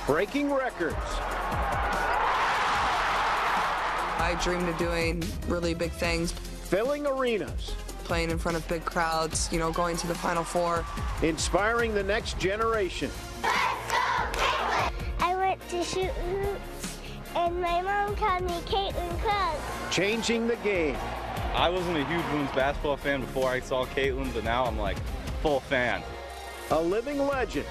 breaking records. I dreamed of doing really big things. Filling arenas. Playing in front of big crowds, going to the Final Four. Inspiring the next generation. Let's go, Caitlin! I went to shoot hoops, and my mom called me Caitlin Clark. Changing the game. I wasn't a huge women's basketball fan before I saw Caitlin, but now I'm like full fan. A living legend.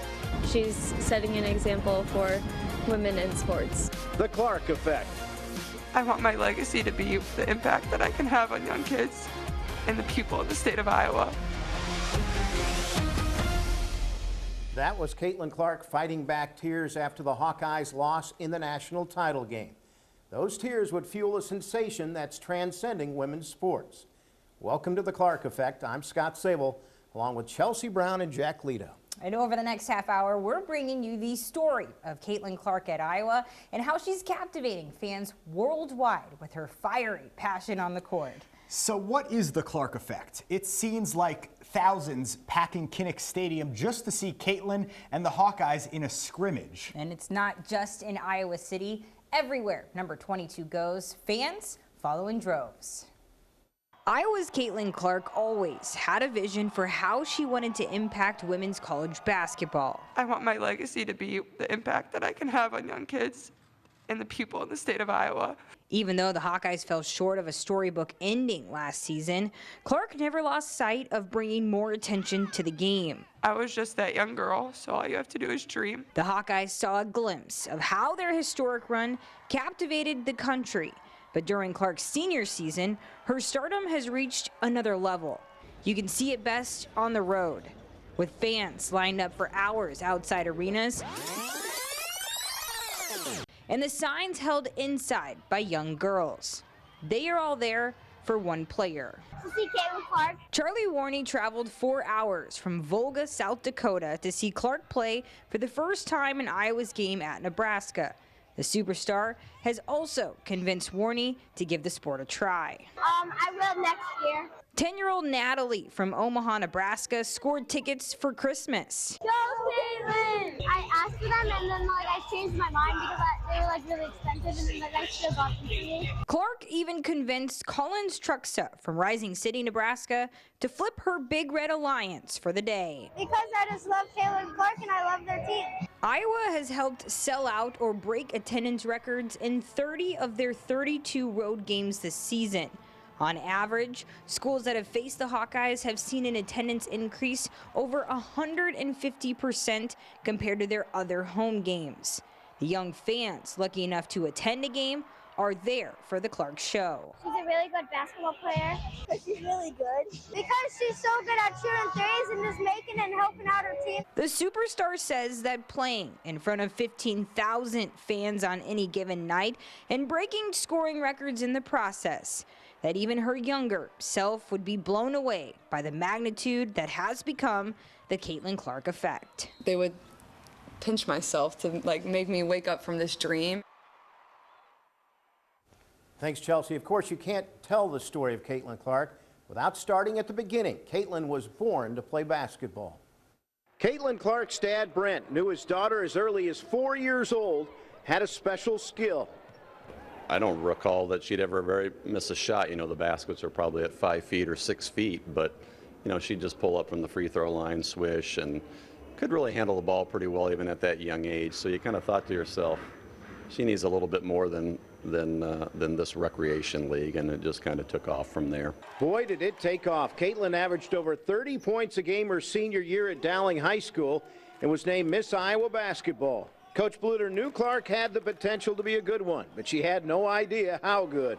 She's setting an example for women in sports. The Clark effect. I want my legacy to be the impact that I can have on young kids and the people of the state of Iowa. That was Caitlin Clark fighting back tears after the Hawkeyes' loss in the national title game. Those tears would fuel a sensation that's transcending women's sports. Welcome to the Clark Effect. I'm Scott Sable, along with Chelsea Brown and Jack Lito. And over the next half hour, we're bringing you the story of Caitlin Clark at Iowa and how she's captivating fans worldwide with her fiery passion on the court. So what is the Clark effect? It seems like thousands packing Kinnick Stadium just to see Caitlin and the Hawkeyes in a scrimmage. And it's not just in Iowa City. Everywhere number 22 goes, fans follow in droves. Iowa's Caitlin Clark always had a vision for how she wanted to impact women's college basketball. I want my legacy to be the impact that I can have on young kids and the people in the state of Iowa. Even though the Hawkeyes fell short of a storybook ending last season, Clark never lost sight of bringing more attention to the game. I was just that young girl, so all you have to do is dream. The Hawkeyes saw a glimpse of how their historic run captivated the country. But during Clark's senior season, her stardom has reached another level. You can see it best on the road, with fans lined up for hours outside arenas and the signs held inside by young girls. They are all there for one player. To see Caitlin Clark. Charlie Warney traveled 4 hours from Volga, South Dakota to see Clark play for the first time in Iowa's game at Nebraska. The superstar has also convinced Warney to give the sport a try. I will next year. 10-year-old Natalie from Omaha, Nebraska scored tickets for Christmas. Go Caitlin! I asked for them and then I changed my mind because they were really expensive and then I still got them to me. Clark even convinced Collins Truxa from Rising City, Nebraska to flip her Big Red Alliance for the day. Because I just love Caitlin Clark and I love their team. Iowa has helped sell out or break attendance records in 30 of their 32 road games this season. On average, schools that have faced the Hawkeyes have seen an attendance increase over 150% compared to their other home games. The young fans lucky enough to attend a game are there for the Clark show. She's a really good basketball player. Because she's really good. Because she's so good at shooting threes and just making and helping out her team. The superstar says that playing in front of 15,000 fans on any given night and breaking scoring records in the process, that even her younger self would be blown away by the magnitude that has become the Caitlin Clark effect. They would pinch myself to make me wake up from this dream. Thanks, Chelsea. Of course, you can't tell the story of Caitlin Clark without starting at the beginning. Caitlin was born to play basketball. Caitlin Clark's dad, Brent, knew his daughter as early as 4 years old had a special skill. I don't recall that she'd ever miss a shot. You know, the baskets are probably at 5 feet or 6 feet, but, she'd just pull up from the free throw line, swish, and could really handle the ball pretty well even at that young age. So you kind of thought to yourself, she needs a little bit more than this recreation league, and it just kind of took off from there. Boy, did it take off. Caitlin averaged over 30 points a game her senior year at Dowling High School and was named Miss Iowa Basketball. Coach Bluter knew Clark had the potential to be a good one, but she had no idea how good.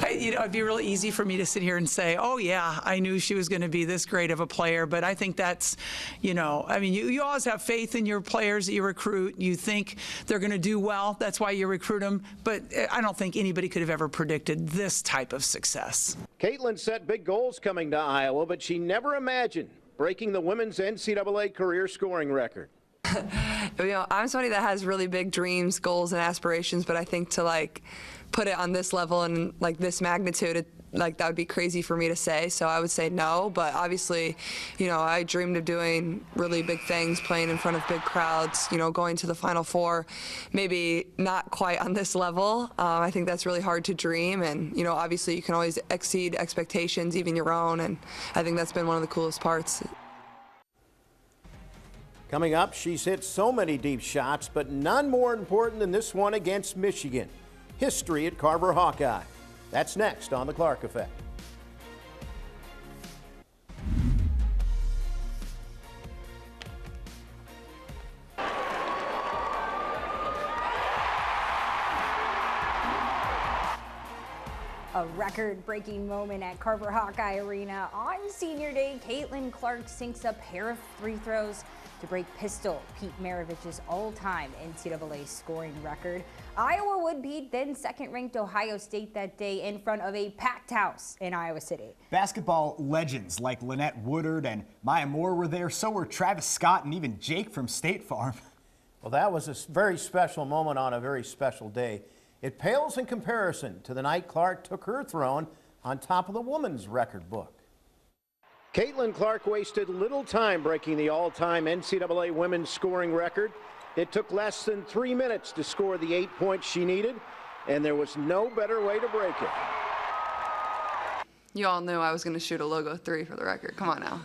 It'd be really easy for me to sit here and say, oh, yeah, I knew she was going to be this great of a player. But I think that's, you always have faith in your players that you recruit. You think they're going to do well. That's why you recruit them. But I don't think anybody could have ever predicted this type of success. Caitlin set big goals coming to Iowa, but she never imagined breaking the women's NCAA career scoring record. I'm somebody that has really big dreams, goals, and aspirations, but I think to put it on this level and this magnitude, like that would be crazy for me to say, so I would say no. But obviously, you know, I dreamed of doing really big things, playing in front of big crowds, you know, going to the Final Four. Maybe not quite on this level. I think that's really hard to dream, and you know, obviously you can always exceed expectations, even your own, and I think that's been one of the coolest parts. Coming up, she's hit so many deep shots, but none more important than this one against Michigan. History at Carver Hawkeye. That's next on The Clark Effect. A record-breaking moment at Carver Hawkeye Arena. On senior day, Caitlin Clark sinks a pair of free throws to break Pistol Pete Maravich's all-time NCAA scoring record. Iowa would beat then second-ranked Ohio State that day in front of a packed house in Iowa City. Basketball legends like Lynette Woodard and Maya Moore were there. So were Travis Scott and even Jake from State Farm. Well, that was a very special moment on a very special day. It pales in comparison to the night Clark took her throne on top of the women's record book. Caitlin Clark wasted little time breaking the all-time NCAA women's scoring record. It took less than 3 minutes to score the 8 points she needed, and there was no better way to break it. You all knew I was going to shoot a logo 3 for the record. Come on now.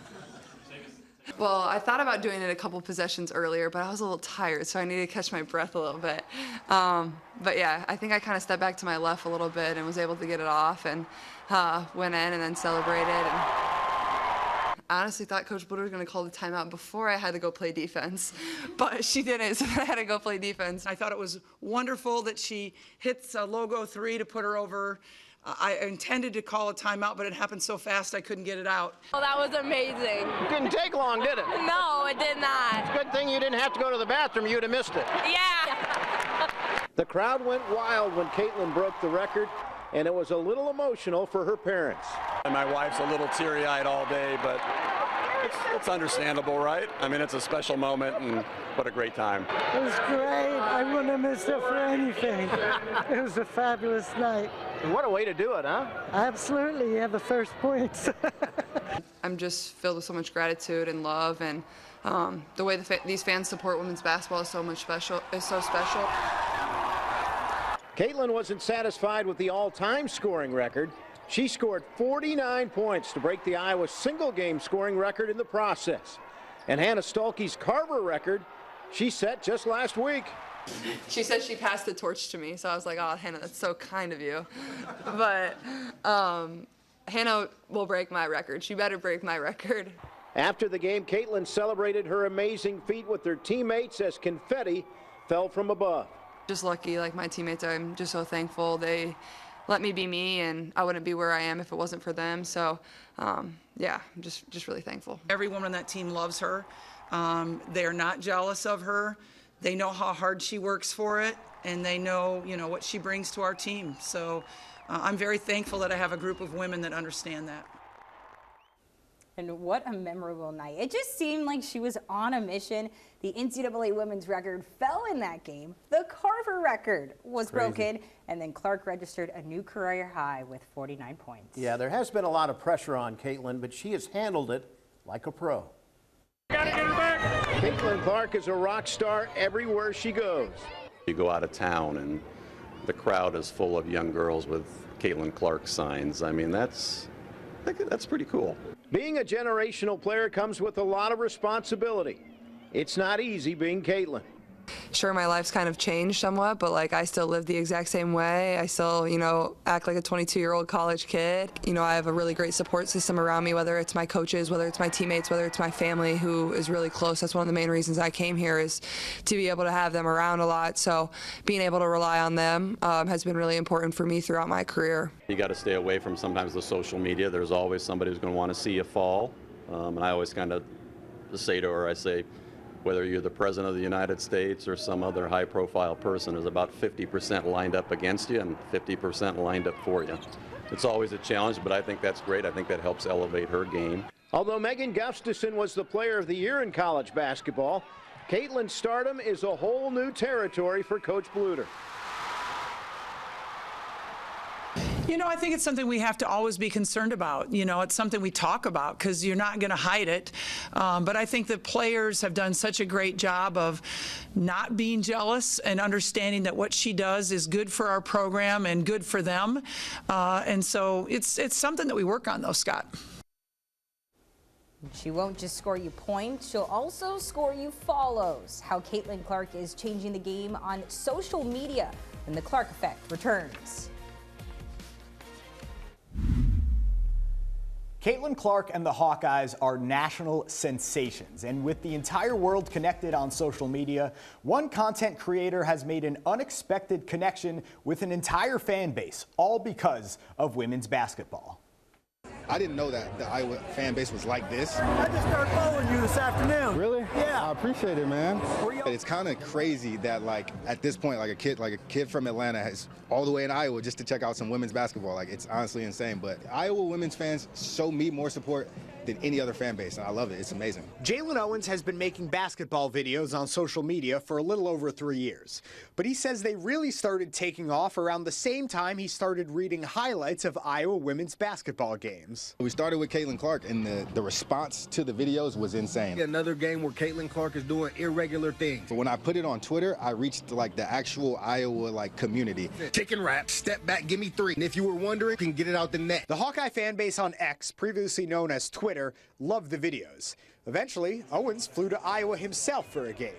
Well, I thought about doing it a couple possessions earlier, but I was a little tired, so I needed to catch my breath a little bit. But yeah, I think I kind of stepped back to my left a little bit and was able to get it off and went in and then celebrated. And I honestly thought Coach Bluder was going to call the timeout before I had to go play defense, but she didn't, so I had to go play defense. I thought it was wonderful that she hits a logo 3 to put her over. I intended to call a timeout, but it happened so fast I couldn't get it out. Well, that was amazing. Didn't take long, did it? No, it did not. It's a good thing you didn't have to go to the bathroom. You'd have missed it. Yeah. The crowd went wild when Caitlin broke the record, and it was a little emotional for her parents. And my wife's a little teary-eyed all day, but it's understandable, right? I mean, it's a special moment, and what a great time. It was great. I wouldn't have missed it for anything. It was a fabulous night. What a way to do it, huh? Absolutely. You have the first points. I'm just filled with so much gratitude and love, and the way these fans support women's basketball is so special. Caitlin wasn't satisfied with the all-time scoring record. She scored 49 points to break the Iowa single-game scoring record in the process. And Hannah Stuelke's Carver record she set just last week. She said she passed the torch to me, so I was like, oh, Hannah, that's so kind of you. But Hannah will break my record. She better break my record. After the game, Caitlin celebrated her amazing feat with her teammates as confetti fell from above. Just lucky, like my teammates. I'm just so thankful. They let me be me, and I wouldn't be where I am if it wasn't for them. So, yeah, I'm just really thankful. Every woman on that team loves her. They are not jealous of her. They know how hard she works for it, and they know, what she brings to our team. So I'm very thankful that I have a group of women that understand that. And what a memorable night. It just seemed like she was on a mission. The NCAA women's record fell in that game. The Carver record was broken, and then Clark registered a new career high with 49 points. Yeah, there has been a lot of pressure on Caitlin, but she has handled it like a pro. Gotta get her back. Caitlin Clark is a rock star everywhere she goes. You go out of town and the crowd is full of young girls with Caitlin Clark signs. I mean, that's pretty cool. Being a generational player comes with a lot of responsibility. It's not easy being Caitlin. Sure, my life's kind of changed somewhat, but I still live the exact same way. I still, act like a 22-year-old college kid. I have a really great support system around me, whether it's my coaches, whether it's my teammates, whether it's my family who is really close. That's one of the main reasons I came here, is to be able to have them around a lot. So being able to rely on them has been really important for me throughout my career. You got to stay away from sometimes the social media. There's always somebody who's going to want to see you fall. And I always kind of say to her, I say, whether you're the President of the United States or some other high-profile person, there's about 50% lined up against you and 50% lined up for you. It's always a challenge, but I think that's great. I think that helps elevate her game. Although Megan Gustafson was the Player of the Year in college basketball, Caitlin's stardom is a whole new territory for Coach Bluder. You know, I think it's something we have to always be concerned about. You know, it's something we talk about because you're not going to hide it. But I think the players have done such a great job of not being jealous and understanding that what she does is good for our program and good for them. And so it's something that we work on, though, Scott. She won't just score you points, she'll also score you follows. How Caitlin Clark is changing the game on social media when the Clark Effect returns. Caitlin Clark and the Hawkeyes are national sensations, and with the entire world connected on social media, one content creator has made an unexpected connection with an entire fan base, all because of women's basketball. I didn't know that the Iowa fan base was like this. I just started following you this afternoon. Really? Yeah. I appreciate it, man. It's kind of crazy that, like, at this point, like a kid from Atlanta has all the way in Iowa just to check out some women's basketball. Like, it's honestly insane. But Iowa women's fans show me more support than any other fan base, and I love it. It's amazing. Jalen Owens has been making basketball videos on social media for a little over 3 years, but he says they really started taking off around the same time he started reading highlights of Iowa women's basketball games. We started with Caitlin Clark, and the response to the videos was insane. Another game where Caitlin Clark is doing irregular things. So when I put it on Twitter, I reached like the actual Iowa community. Chicken wrap, step back, give me three. And if you were wondering, you can get it out the net. The Hawkeye fan base on X, previously known as Twitter, loved the videos. Eventually, Owens flew to Iowa himself for a game.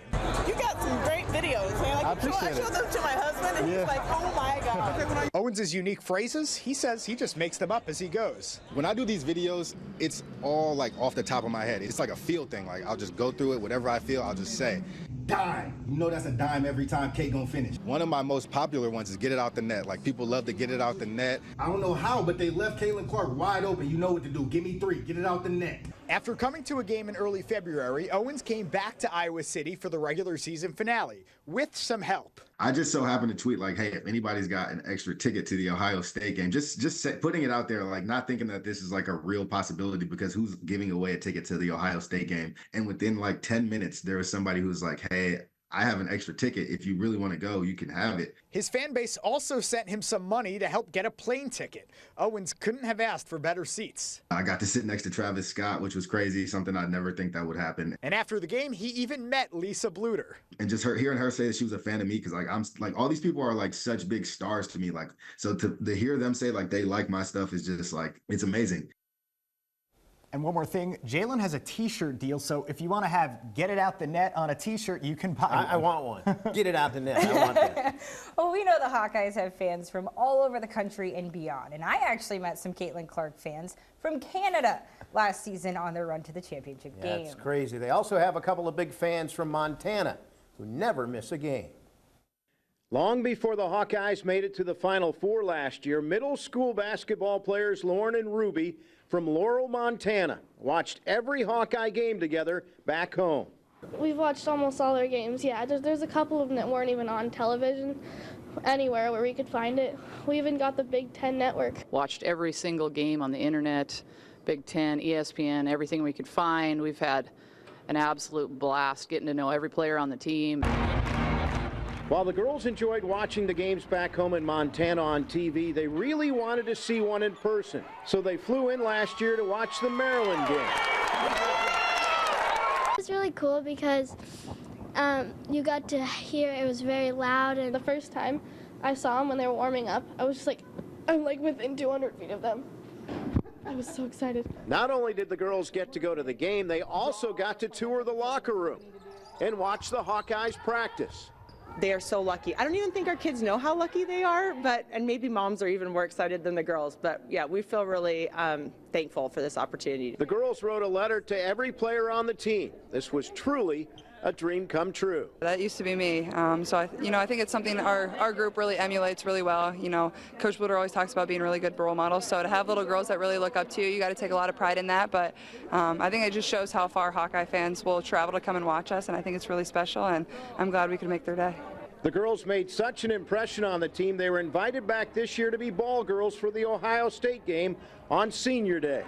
You got some great videos, man. I appreciate it. I showed them to my husband, and he's like, oh my God. Owens' unique phrases, he says he just makes them up as he goes. When I do these videos, it's all like off the top of my head. It's like a feel thing. Like, I'll just go through it, whatever I feel, I'll just say. Dime. You know that's a dime every time Kate gonna finish. One of my most popular ones is get it out the net. Like, people love to get it out the net. I don't know how, but they left Caitlin Clark wide open. You know what to do. Give me three. Get it out the net. After coming to a game in early February, Owens came back to Iowa City for the regular season finale with some help. I just so happened to tweet like, hey, if anybody's got an extra ticket to the Ohio State game, just putting it out there, like not thinking that this is like a real possibility, because who's giving away a ticket to the Ohio State game? And within like 10 minutes, there was somebody who was like, hey, I have an extra ticket. If you really want to go, you can have it. His fan base also sent him some money to help get a plane ticket. Owens couldn't have asked for better seats. I got to sit next to Travis Scott, which was crazy, something I'd never think that would happen. And after the game, he even met Lisa Bluter. And just hearing her say that she was a fan of me, because like I'm like, all these people are like such big stars to me. Like, so to hear them say like they like my stuff is just like, it's amazing. And one more thing, Jalen has a t-shirt deal, so if you want to have Get It Out the Net on a t-shirt, you can buy one. I want one. Get it out the net. I want that. Well, we know the Hawkeyes have fans from all over the country and beyond, and I actually met some Caitlin Clark fans from Canada last season on their run to the championship game. That's crazy. They also have a couple of big fans from Montana who never miss a game. Long before the Hawkeyes made it to the Final Four last year, middle school basketball players Lauren and Ruby from Laurel, Montana, watched every Hawkeye game together back home. We've watched almost all their games, yeah. There's a couple of them that weren't even on television anywhere where we could find it. We even got the Big Ten network. Watched every single game on the internet, Big Ten, ESPN, everything we could find. We've had an absolute blast getting to know every player on the team. While the girls enjoyed watching the games back home in Montana on TV, they really wanted to see one in person. So they flew in last year to watch the Maryland game. It was really cool because you got to hear it was very loud. And the first time I saw them when they were warming up, I was just like, I'm like within 200 feet of them. I was so excited. Not only did the girls get to go to the game, they also got to tour the locker room and watch the Hawkeyes practice. They are so lucky. I don't even think our kids know how lucky they are, and maybe moms are even more excited than the girls. But yeah, we feel really thankful for this opportunity. The girls wrote a letter to every player on the team. This was truly a dream come true. That used to be me. So I think it's something our group really emulates really well. You know, Coach Bluter always talks about being really good role models. So to have little girls that really look up to you, you got to take a lot of pride in that. But I think it just shows how far Hawkeye fans will travel to come and watch us, and I think it's really special. And I'm glad we could make their day. The girls made such an impression on the team, they were invited back this year to be ball girls for the Ohio State game on Senior Day.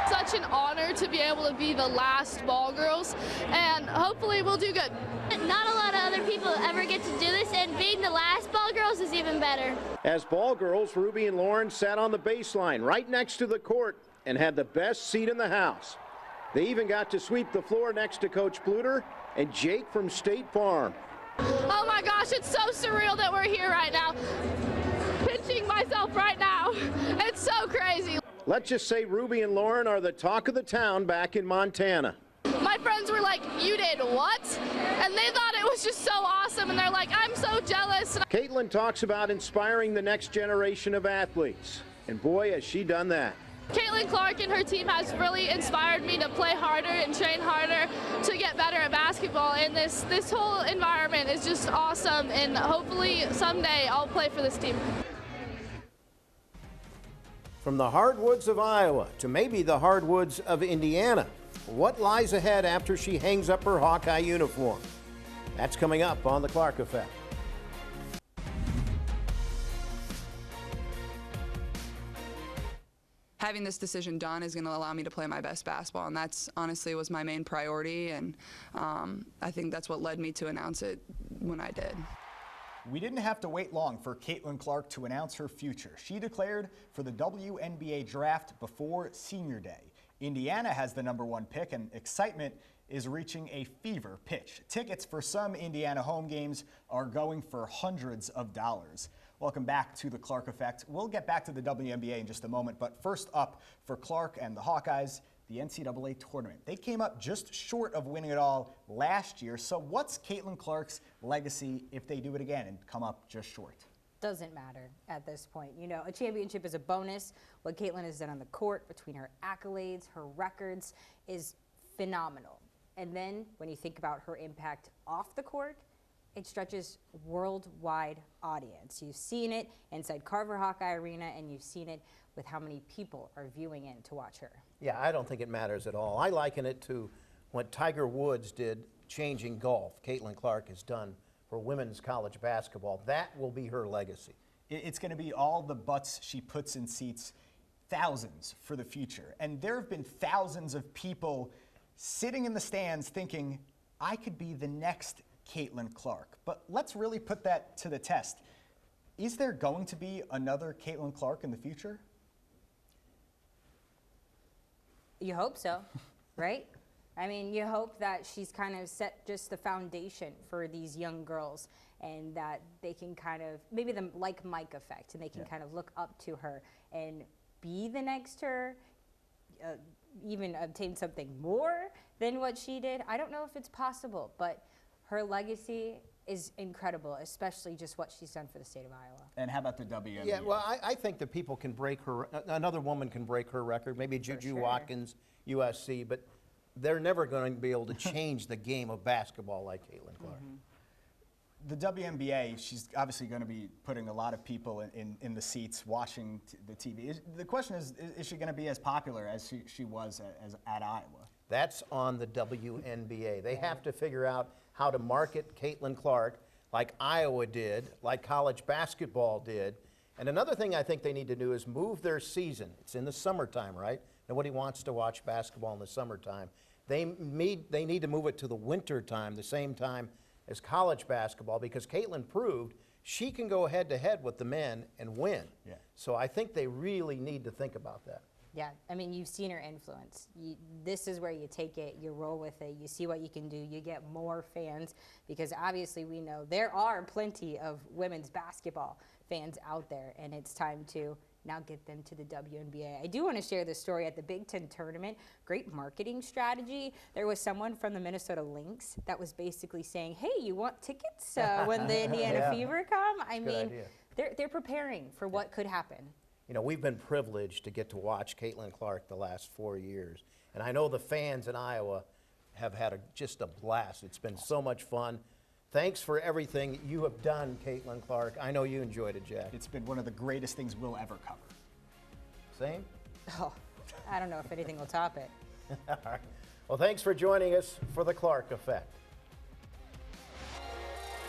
Such such an honor to be able to be the last ball girls, and hopefully we'll do good. Not a lot of other people ever get to do this, and being the last ball girls is even better. As ball girls, Ruby and Lauren sat on the baseline right next to the court and had the best seat in the house. They even got to sweep the floor next to Coach Bluter and Jake from State Farm. Oh my gosh, it's so surreal that we're here right now. Pinching myself right now. It's so crazy. Let's just say Ruby and Lauren are the talk of the town back in Montana. My friends were like, "You did what?" And they thought it was just so awesome, and they're like, "I'm so jealous." Caitlin talks about inspiring the next generation of athletes, and boy, has she done that. Caitlin Clark and her team has really inspired me to play harder and train harder to get better at basketball, and this whole environment is just awesome, and hopefully someday I'll play for this team. From the hardwoods of Iowa to maybe the hardwoods of Indiana, what lies ahead after she hangs up her Hawkeye uniform? That's coming up on The Clark Effect. Having this decision done is going to allow me to play my best basketball, and that's honestly was my main priority, and I think that's what led me to announce it when I did. We didn't have to wait long for Caitlin Clark to announce her future. She declared for the WNBA draft before senior day. Indiana has the #1 pick, and excitement is reaching a fever pitch. Tickets for some Indiana home games are going for hundreds of dollars. Welcome back to The Clark Effect. We'll get back to the WNBA in just a moment, but first up for Clark and the Hawkeyes, the NCAA tournament. They came up just short of winning it all last year, so what's Caitlin Clark's legacy if they do it again and come up just short? Doesn't matter at this point. You know, a championship is a bonus. What Caitlin has done on the court, between her accolades, her records, is phenomenal. And then when you think about her impact off the court, it stretches worldwide audience. You've seen it inside Carver Hawkeye Arena, and you've seen it with how many people are viewing in to watch her. Yeah, I don't think it matters at all. I liken it to what Tiger Woods did changing golf. Caitlin Clark has done for women's college basketball. That will be her legacy. It's going to be all the butts she puts in seats, thousands for the future. And there have been thousands of people sitting in the stands thinking, I could be the next Caitlin Clark. But let's really put that to the test. Is there going to be another Caitlin Clark in the future? You hope so, right? I mean, you hope that she's kind of set just the foundation for these young girls, and that they can kind of, maybe the like Mike effect, and they can kind of look up to her and be the next her, even obtain something more than what she did. I don't know if it's possible, but her legacy is incredible, especially just what she's done for the state of Iowa. And how about the WNBA? Yeah, well, I think that people can break her, another woman can break her record, maybe Juju Watkins, USC, but they're never going to be able to change the game of basketball like Caitlin Clark. The WNBA, she's obviously going to be putting a lot of people in the seats watching the TV. The question is she going to be as popular as she was at Iowa? That's on the WNBA. They have to figure out how to market Caitlin Clark like Iowa did, like college basketball did. And another thing I think they need to do is move their season. It's in the summertime, right? Nobody wants to watch basketball in the summertime. They need to move it to the winter time, the same time as college basketball, because Caitlin proved she can go head-to-head with the men and win. Yeah. So I think they really need to think about that. Yeah, I mean, you've seen her influence. This is where you take it, you roll with it, you see what you can do, you get more fans, because obviously we know there are plenty of women's basketball fans out there, and it's time to now get them to the WNBA. I do want to share this story at the Big Ten tournament. Great marketing strategy. There was someone from the Minnesota Lynx that was basically saying, hey, you want tickets when the Indiana Fever come? I mean, they're preparing for what could happen. You know, we've been privileged to get to watch Caitlin Clark the last 4 years. And I know the fans in Iowa have had just a blast. It's been so much fun. Thanks for everything you have done, Caitlin Clark. I know you enjoyed it, Jack. It's been one of the greatest things we'll ever cover. Same? Oh, I don't know if anything will top it. All right. Well, thanks for joining us for The Clark Effect.